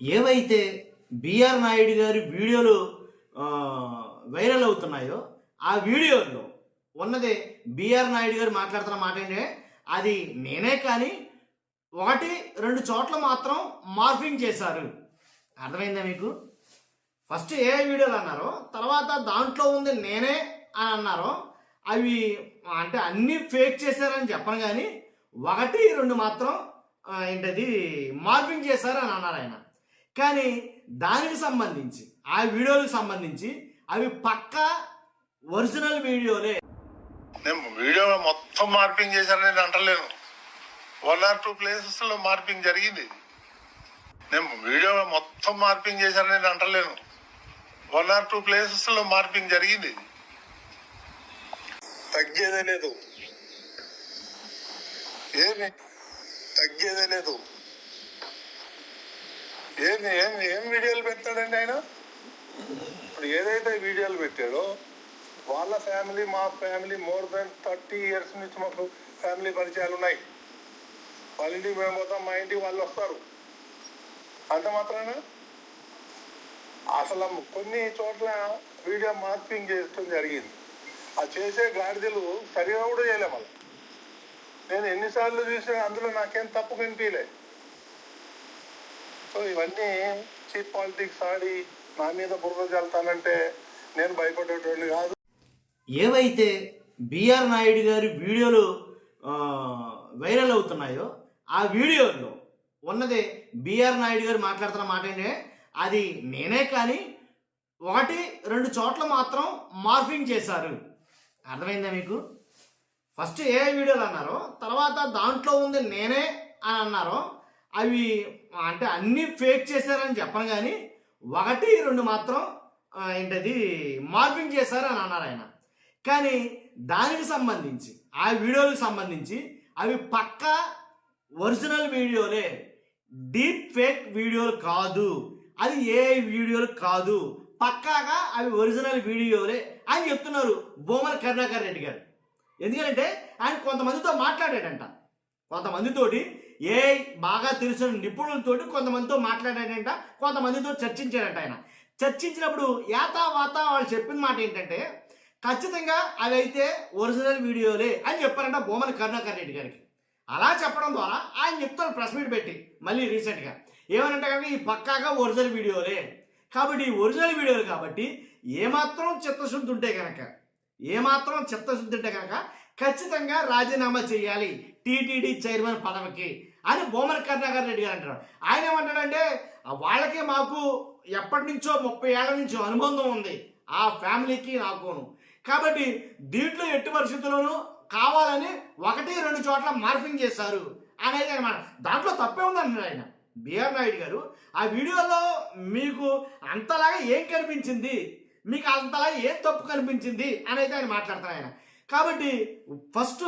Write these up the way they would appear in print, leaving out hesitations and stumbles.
ఏవైతే బిఆర్ నాయుడు గారి వీడియోలు వైరల్ అవుతున్నాయో ఆ వీడియోలో ఉన్నది బిఆర్ నాయుడు గారు మాట్లాడుతున్న మాట ఏంటంటే అది నేనే కానీ 1-2 చోట్ల మాత్రం మార్ఫింగ్ చేశారు. అర్థమైందా మీకు? ఫస్ట్ ఏ వీడియోలు అన్నారో తర్వాత దాంట్లో ఉంది నేనే అని అన్నారో అవి అంటే అన్నీ ఫేక్ చేశారని చెప్పను, కానీ 1-2 మాత్రం ఏంటది మార్ఫింగ్ చేశారు అని అన్నారు ఆయన. కానీ దానికి సంబంధించి ఆ వీడియోలకు సంబంధించి అవి పక్కా ఒరిజినల్ వీడియోలే. నేను వీడియో మొత్తం మార్పింగ్ చేశారని నేను అంటలేను. 1 or 2 ప్లేసెస్లో మార్పింగ్ జరిగింది. నేను వీడియో మొత్తం మార్పింగ్ చేశారని నేను అంటలేను. 1 or 2 ప్లేసెస్లో మార్పింగ్ జరిగింది. తగ్గేదే లేదు, ఏమి తగ్గేదే లేదు. ఏం వీడియోలు పెట్టాడండి ఆయన? ఇప్పుడు ఏదైతే వీడియోలు పెట్టాడో వాళ్ళ ఫ్యామిలీ మా ఫ్యామిలీ మోర్ దెన్ 30 years నుంచి మాకు ఫ్యామిలీ పరిచయాలు ఉన్నాయి. వాళ్ళ ఇంటికి మేము పోతాం, మా ఇంటికి వాళ్ళు వస్తారు. అంత మాత్రాన అసలు కొన్ని చోట్ల వీడియో మార్పింగ్ చేయడం జరిగింది. ఆ చేసే గాడిదలు సరిగా కూడా చేయలే. మళ్ళీ నేను ఎన్నిసార్లు చూసినా అందులో నాకేం తప్పు కనిపించలే. సో ఇవన్నీ చీప్ పాలిటిక్స్ ఆడి నా మీద బురద చల్లుతానంటే నేను భయపడేటోడిని కాదు. ఏవైతే బిఆర్ నాయుడు గారి వీడియోలు వైరల్ అవుతున్నాయో ఆ వీడియోలో ఉన్నది బిఆర్ నాయుడు గారు మాట్లాడుతున్న మాట ఏంటంటే అది నేనే కానీ 1-2 చోట్ల మాత్రం మార్ఫింగ్ చేశారు. అర్థమైందా మీకు? ఫస్ట్ ఏ వీడియోలు అన్నారో తర్వాత దాంట్లో ఉంది నేనే అని అన్నారో అవి అంటే అన్నీ ఫేక్ చేశారని చెప్పను, కానీ 1-2 మాత్రం ఏంటది మార్ఫింగ్ చేశారు అని అన్నారు ఆయన. కానీ దానికి సంబంధించి ఆ వీడియోలకు సంబంధించి అవి పక్కా ఒరిజినల్ వీడియోలే, డీప్ ఫేక్ వీడియోలు కాదు, అది ఏ వీడియోలు కాదు, పక్కాగా అవి ఒరిజినల్ వీడియోలే అని చెప్తున్నారు బోమన కరుణాకర్ రెడ్డి గారు. ఎందుకంటే ఆయన కొంతమందితో మాట్లాడాడంట, కొంతమందితోటి బాగా తెలిసిన నిపుణులతోటి కొంతమందితో మాట్లాడాడంట, కొంతమందితో చర్చించాడంట. ఆయన చర్చించినప్పుడు యాతావాత వాళ్ళు చెప్పిన మాట ఏంటంటే ఖచ్చితంగా అవి అయితే ఒరిజినల్ వీడియోలే అని చెప్పారంట బోమన కరుణాకర్ రెడ్డి గారికి. అలా చెప్పడం ద్వారా ఆయన చెప్తారు ప్రెస్ మీట్ పెట్టి మళ్ళీ రీసెంట్గా ఏమనంటే కనుక ఈ పక్కాగా ఒరిజినల్ వీడియోలే. కాబట్టి ఈ ఒరిజినల్ వీడియోలు కాబట్టి ఏమాత్రం చిత్తశుద్ధి ఉంటే కనుక ఖచ్చితంగా రాజీనామా చేయాలి టీటీడీ చైర్మన్ పదవికి అని బోమన కరుణాకర్ రెడ్డి గారు అంటారు. ఆయన ఏమంటాడంటే వాళ్ళకి మాకు ఎప్పటి నుంచో 30 ఏళ్ల నుంచో అనుబంధం ఉంది ఆ ఫ్యామిలీకి నాకును, కాబట్టి దీంట్లో ఎట్టి పరిస్థితుల్లోనూ కావాలని 1-2 చోట్ల మార్ఫింగ్ చేశారు అనేది అనమాట. దాంట్లో తప్పే ఉందన్నారు ఆయన బిఆర్ నాయుడు గారు. ఆ వీడియోలో మీకు అంతలాగా ఏం కనిపించింది, మీకు అంతలాగా ఏం తప్పు కనిపించింది అనేది ఆయన మాట్లాడతారు ఆయన. కాబట్టి ఫస్ట్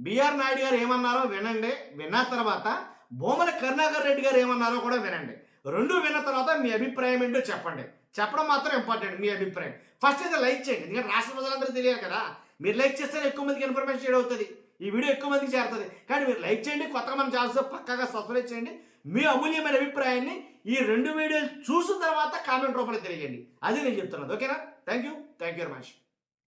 బిఆర్ నాయుడు గారు ఏమన్నారో వినండి, విన్న తర్వాత బోమన కరుణాకర్ రెడ్డి గారు ఏమన్నారో కూడా వినండి. 2 విన్న తర్వాత మీ అభిప్రాయం ఏంటో చెప్పండి. చెప్పడం మాత్రం ఇంపార్టెంట్, మీ అభిప్రాయం. ఫస్ట్ అయితే లైక్ చేయండి, ఎందుకంటే రాష్ట్ర ప్రజలందరూ తెలియాలి కదా. మీరు లైక్ చేస్తేనే ఎక్కువ మందికి ఇన్ఫర్మేషన్ షేర్ అవుతుంది, ఈ వీడియో ఎక్కువ మందికి చేరుతుంది. కానీ మీరు లైక్ చేయండి, కొత్తగా మన ఛానల్స్ పక్కాగా సబ్స్క్రైబ్ చేయండి. మీ అమూల్యమైన అభిప్రాయాన్ని ఈ 2 వీడియోలు చూసిన తర్వాత కామెంట్ రూపంలో తెలియజేయండి. అది నేను చెప్తున్నది. ఓకేనా? Thank you very much.